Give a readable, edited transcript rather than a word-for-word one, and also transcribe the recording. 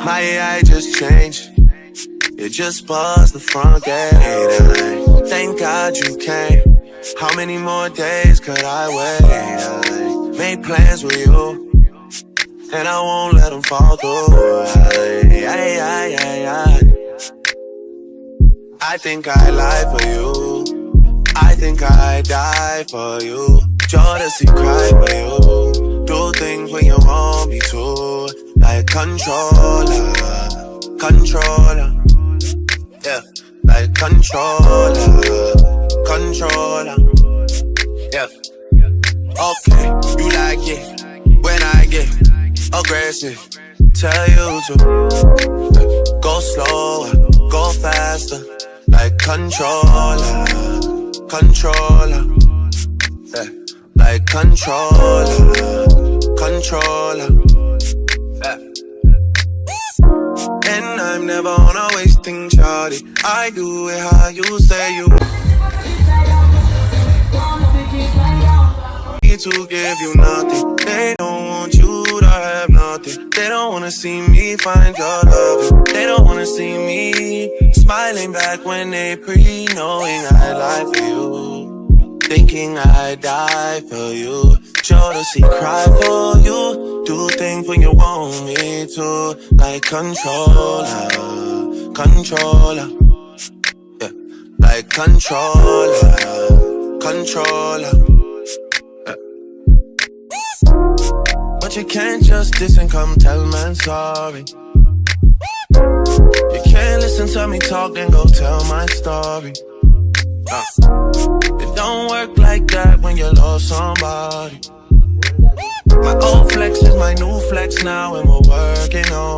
My AI just changed. It just buzzed the front gate. I thank God you came. How many more days could I wait? I made plans with you, and I won't let them fall through. I think I lie for you. I think I die for you. Jodeci cry for you. Do things when you want me to. Like controller, controller. Yeah, like controller, controller. Yeah. Okay, you like it when I get aggressive. Tell you to go slower, go faster. Like controller, controller. Yeah, like controller, controller. Yeah. And I'm never on a wasting shawty. I do it how you say you need to give you nothing. They don't want you to have nothing. They don't wanna see me find your love. They don't wanna see me smiling back when they pre-knowing I lie for you, thinking I die for you. Jodeci cry for you. Do things when you want me to. Like controller, controller. Yeah, like controller, controller. Yeah. But you can't just diss and come tell man sorry. You can't listen to me talk and go tell my story. It don't work like that when you lost somebody. My old flex is my new flex now, and we're working on